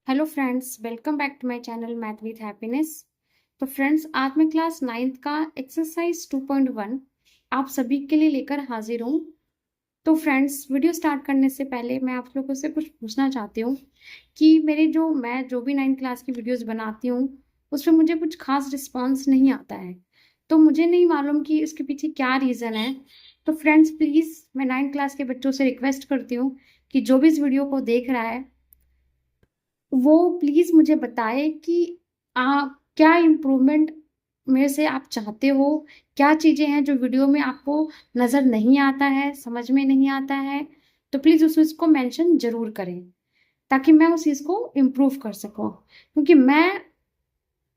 Hello friends, welcome back to my channel math with happiness. तो friends, आज मैं class 9th का exercise 2.1 आप सभी के लिए लेकर हाजिर हूँ। तो फ्रेंड्स, वीडियो स्टार्ट करने से पहले मैं आप लोगों से कुछ पूछना चाहती हूँ कि मैं जो भी 9th क्लास की वीडियोस बनाती हूँ उस पर मुझे कुछ खास रिस्पॉन्स नहीं आता है। तो मुझे नहीं मालूम कि इसके पीछे क्या रीज़न है। तो फ्रेंड्स, प्लीज़ मैं 9th क्लास के बच्चों से रिक्वेस्ट करती हूँ कि जो भी इस वीडियो को देख रहा है वो प्लीज़ मुझे बताए कि आप क्या इम्प्रूवमेंट मेरे से आप चाहते हो, क्या चीज़ें हैं जो वीडियो में आपको नज़र नहीं आता है, समझ में नहीं आता है। तो प्लीज़ उस चीज़ को मेंशन ज़रूर करें ताकि मैं उस चीज़ को इम्प्रूव कर सकूँ, क्योंकि मैं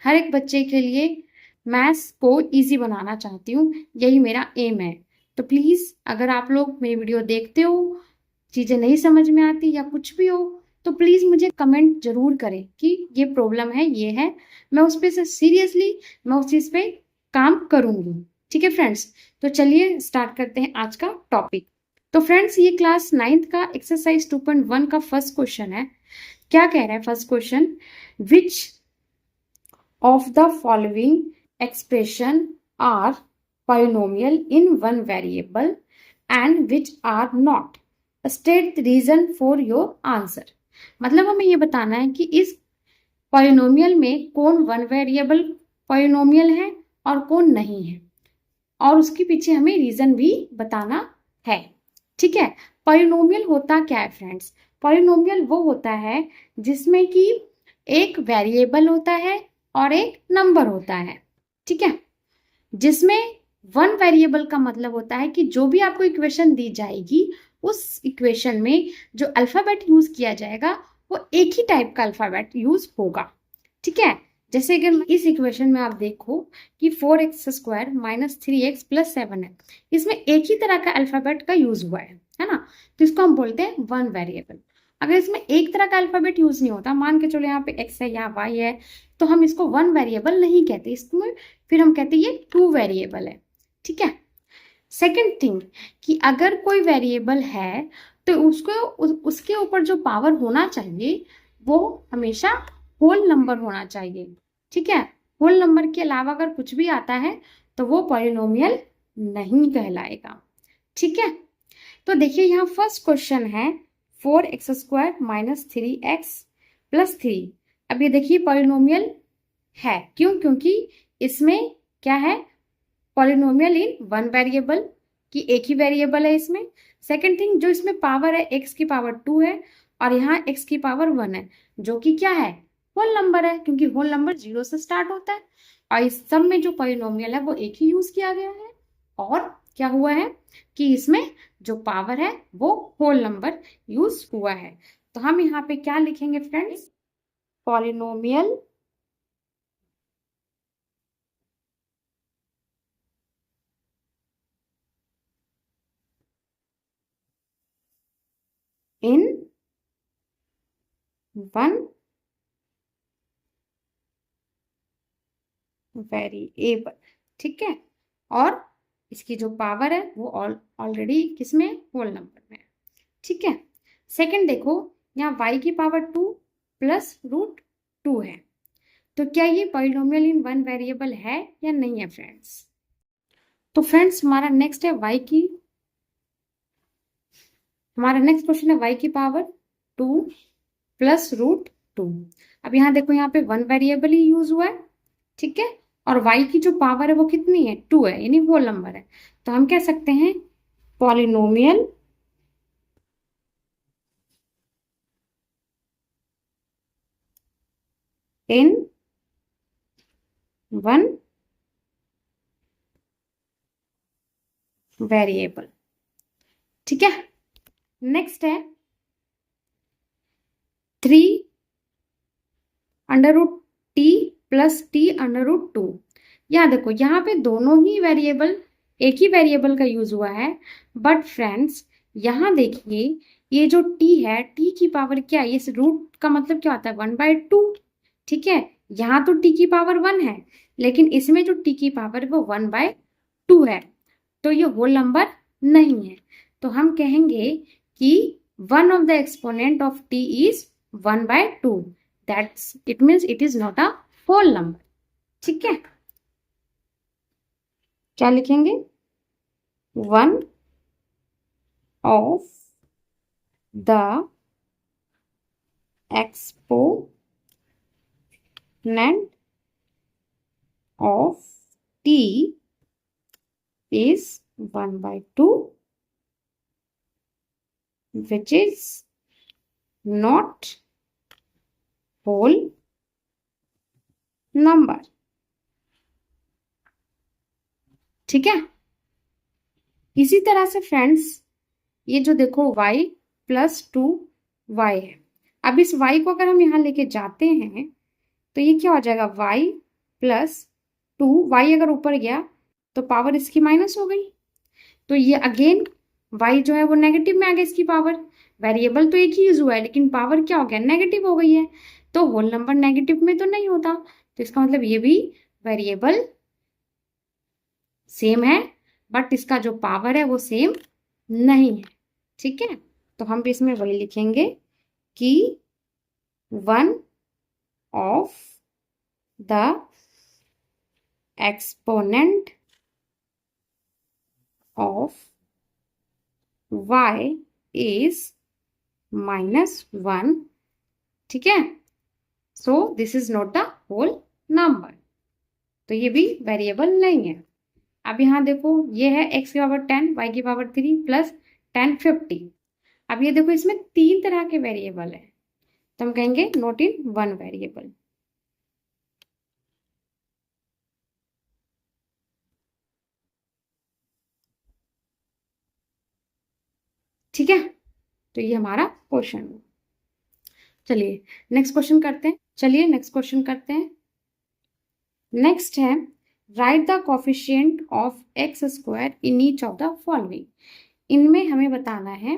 हर एक बच्चे के लिए मैथ्स को ईज़ी बनाना चाहती हूँ, यही मेरा एम है। तो प्लीज़ अगर आप लोग मेरी वीडियो देखते हो, चीज़ें नहीं समझ में आती या कुछ भी हो, तो प्लीज़ मुझे कमेंट ज़रूर करें कि ये प्रॉब्लम है, ये है। मैं उस पे से सीरियसली मैं उस चीज़ पे काम करूँगी। ठीक है फ्रेंड्स? तो चलिए स्टार्ट करते हैं आज का टॉपिक। तो फ्रेंड्स, ये क्लास 9th का एक्सरसाइज 2.1 का फर्स्ट क्वेश्चन है। क्या कह रहा है first question? Which of the following expression are polynomial in one variable and which are not. State the reason for your answer. मतलब हमें ये बताना है कि इस पॉलिनोमियल में कौन वन वेरिएबल पॉलिनोमियल है और कौन नहीं है, और उसके पीछे हमें रीजन भी बताना है। ठीक है? पॉलिनोमियल होता क्या है फ्रेंड्स? पॉलिनोमियल वो होता है जिसमें कि एक वेरिएबल होता है और एक नंबर होता है। ठीक है? जिसमें वन वेरिएबल का मतलब होता है कि जो भी आपको इक्वेशन दी जाएगी उस इक्वेशन में जो अल्फाबेट यूज किया जाएगा वो एक ही टाइप का अल्फाबेट यूज होगा। ठीक है? जैसे अगर इस इक्वेशन में आप देखो कि 4x² - 3x + 7 है, इसमें एक ही तरह का अल्फाबेट का यूज हुआ है ना? तो इसको हम बोलते हैं वन वेरिएबल। अगर इसमें एक तरह का अल्फाबेट यूज नहीं होता, मान के चलो यहाँ पे x है, यहाँ y है, तो हम इसको वन वेरिएबल नहीं कहते, इसमें फिर हम कहते हैं ये टू वेरिएबल है। ठीक है? सेकेंड थिंग कि अगर कोई वेरिएबल है तो उसके ऊपर जो पावर होना चाहिए वो हमेशा होल नंबर होना चाहिए। ठीक है? होल नंबर के अलावा अगर कुछ भी आता है तो वो पॉलिनोमियल नहीं कहलाएगा। ठीक है? तो देखिए यहाँ फर्स्ट क्वेश्चन है 4x² - 3x + 3। अब ये देखिए पॉलिनोमियल है, क्यों? क्योंकि इसमें क्या है? पॉलिनोमियल इन वन वेरिएबल, की एक ही वेरिएबल है इसमें। सेकेंड थिंग, जो इसमें पावर है x की पावर 2 है और यहाँ x की पावर 1 है, जो कि क्या है? होल नंबर है, क्योंकि होल नंबर 0 से स्टार्ट होता है। और इस सब में जो पॉलिनोमियल है वो एक ही यूज किया गया है। और क्या हुआ है कि इसमें जो पावर है वो होल नंबर यूज हुआ है। तो हम यहाँ पे क्या लिखेंगे friends? Polynomial in one variable. ठीक है? और इसकी जो पावर है वो ऑलरेडी किसमें? होल नंबर में। ठीक है? सेकंड देखो, यहाँ y की पावर 2 + √2 है। तो क्या ये पॉलिनोमियल इन वन वेरिएबल है या नहीं है फ्रेंड्स? तो फ्रेंड्स, हमारा नेक्स्ट क्वेश्चन है y की पावर 2 + √2। अब यहाँ देखो, यहाँ पे वन वेरिएबल ही यूज हुआ है। ठीक है? और y की जो पावर है वो कितनी है? 2 है, यानी होल नंबर है। तो हम कह सकते हैं पॉलिनोमियल इन वन वेरिएबल। ठीक है? नेक्स्ट है 3√t + t√2। यहाँ देखो, यहाँ पे दोनों ही वेरिएबल, एक ही वेरिएबल का यूज हुआ है। बट फ्रेंड्स, यहाँ देखिए, ये जो t है, t की पावर क्या है? इस रूट का मतलब क्या होता है? 1/2। ठीक है? यहाँ तो t की पावर 1 है, लेकिन इसमें जो t की पावर है वो 1/2 है, तो ये होल नंबर नहीं है। तो हम कहेंगे कि one of the exponent of t is 1/2। That's it means it is not a whole number. ठीक है, क्या लिखेंगे? One of the exponent of t is 1/2 which is not whole number। ठीक है, इसी तरह से फ्रेंड्स ये जो देखो y प्लस 2y है, अब इस y को अगर हम यहाँ लेके जाते हैं तो ये क्या हो जाएगा? y प्लस 2y अगर ऊपर गया तो पावर इसकी माइनस हो गई, तो ये अगेन y जो है वो नेगेटिव में आ गया, इसकी पावर। वेरिएबल तो एक ही यूज हुआ है लेकिन पावर क्या हो गया? नेगेटिव हो गई है। तो होल नंबर नेगेटिव में तो नहीं होता, तो इसका मतलब ये भी वेरिएबल सेम है बट इसका जो पावर है वो सेम नहीं है। ठीक है, तो हम भी इसमें वही लिखेंगे कि one of the exponent of y is -1। ठीक है, so this is not a whole number, तो ये भी वेरिएबल नहीं है। अब यहाँ देखो ये है x की पावर 10 y की पावर 3 प्लस 10 50। अब ये देखो इसमें तीन तरह के वेरिएबल है, तो हम कहेंगे नॉट इन वन वेरिएबल। ठीक है, तो ये हमारा क्वेश्चन है। चलिए नेक्स्ट क्वेश्चन करते हैं। नेक्स्ट है right the coefficient of x square in each of the following. इनमें हमें बताना है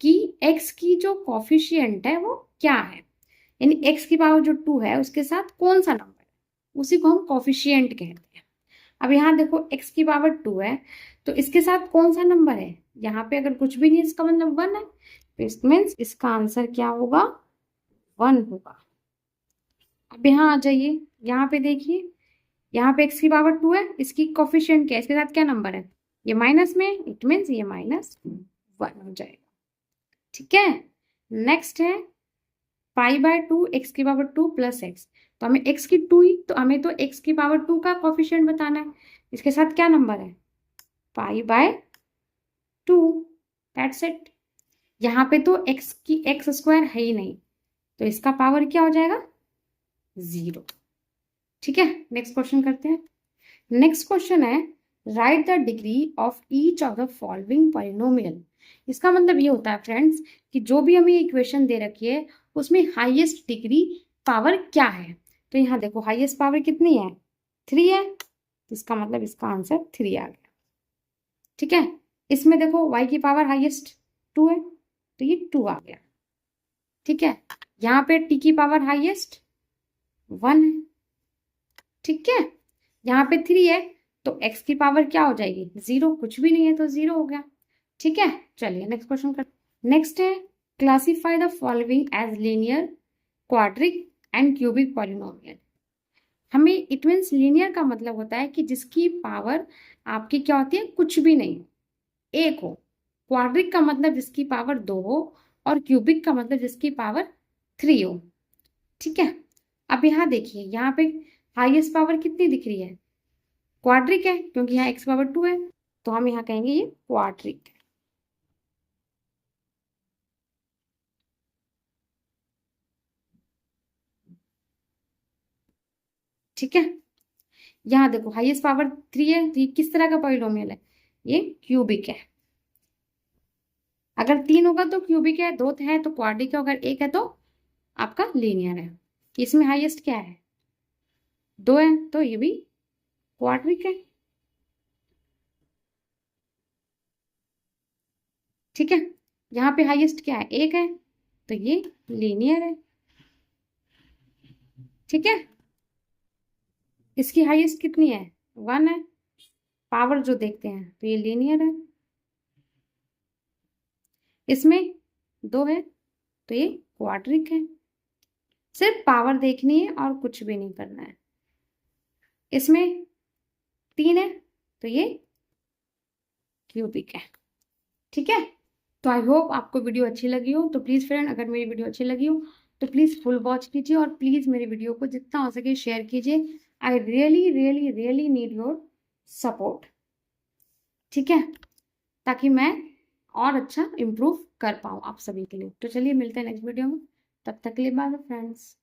कि x की जो कोफिशिएंट है वो क्या है, यानी x की पावर जो 2 है उसके साथ कौन सा नंबर है, उसी को हम कोफिशिएंट कहते हैं। अब यहाँ देखो x की पावर 2 है तो इसके साथ कौन सा नंबर है? यहाँ पे अगर कुछ भी नहीं इसका मतलब 1 है, तो इट मीन्स इसका आंसर क्या होगा? 1 होगा। अब यहाँ आ जाइए, यहाँ पे देखिए, यहाँ पे x की पावर 2 है, इसकी कोफिशिएंट क्या है, इसके साथ क्या नंबर है? ये माइनस में, इट मीन्स ये -1 हो जाएगा। ठीक है, नेक्स्ट है π/2 x की पावर 2 प्लस x, तो हमें x की 2 ही, तो हमें तो x की पावर 2 का कोफिशिएंट बताना है, इसके साथ क्या नंबर है? π/2, दैट्स इट। यहाँ पे तो x स्क्वायर है ही नहीं, तो इसका पावर क्या हो जाएगा? 0। ठीक है, नेक्स्ट क्वेश्चन करते हैं। नेक्स्ट क्वेश्चन है right the degree of each of the following polynomial. इसका मतलब ये होता है फ्रेंड्स कि जो भी हमें इक्वेशन दे रखी है उसमें हाईएस्ट डिग्री पावर क्या है। तो यहाँ देखो हाईएस्ट पावर कितनी है? 3 है, इसका मतलब इसका आंसर 3 आ गया। ठीक है, इसमें देखो y की पावर हाईएस्ट 2 है, तो ये 2 आ गया। ठीक है, यहाँ पे t की पावर हाईएस्ट 1 है। ठीक है, यहाँ पे 3 है तो x की पावर क्या हो जाएगी? 0, कुछ भी नहीं है तो 0 हो गया। ठीक है, चलिए नेक्स्ट क्वेश्चन कर। नेक्स्ट है classify the following as linear, quadratic and cubic polynomial. हमें इट मीन्स लीनियर का मतलब होता है कि जिसकी पावर आपकी क्या होती है? कुछ भी नहीं, एक हो। क्वाड्रिक का मतलब जिसकी पावर 2 हो, और क्यूबिक का मतलब जिसकी पावर 3 हो। ठीक है, अब यहाँ देखिए, यहाँ पे हाईएस्ट पावर कितनी दिख रही है? क्वाड्रिक है, क्योंकि यहाँ x पावर 2 है, तो हम यहाँ कहेंगे ये क्वाड्रिक है। ठीक है, यहाँ देखो हाईएस्ट पावर 3 है, तो ये किस तरह का पॉलिनोमियल है? ये क्यूबिक है। अगर 3 होगा तो क्यूबिक है, 2 है तो क्वाड्रिक है, अगर 1 है तो आपका लीनियर है। इसमें हाईएस्ट क्या है? 2 है, तो ये भी क्वाड्रिक है। ठीक है, यहाँ पे हाईएस्ट क्या है? 1 है, तो ये लीनियर है। ठीक है, इसकी हाईएस्ट कितनी है? 1 है, पावर जो देखते हैं तो ये लीनियर है। इसमें 2 है तो ये क्वाड्रिक है। सिर्फ पावर देखनी है और कुछ भी नहीं करना है। इसमें 3 है तो ये क्यूबिक है। ठीक है, तो आई होप आपको वीडियो अच्छी लगी हो। तो प्लीज़ फ्रेंड, अगर मेरी वीडियो अच्छी लगी हो तो प्लीज़ फुल वॉच कीजिए और प्लीज़ मेरी वीडियो को जितना हो सके शेयर कीजिए। I really really really need your support. ठीक है, ताकि मैं और अच्छा इम्प्रूव कर पाऊँ आप सभी के लिए। तो चलिए मिलते हैं नेक्स्ट वीडियो में, तब तक के लिए बाय फ्रेंड्स।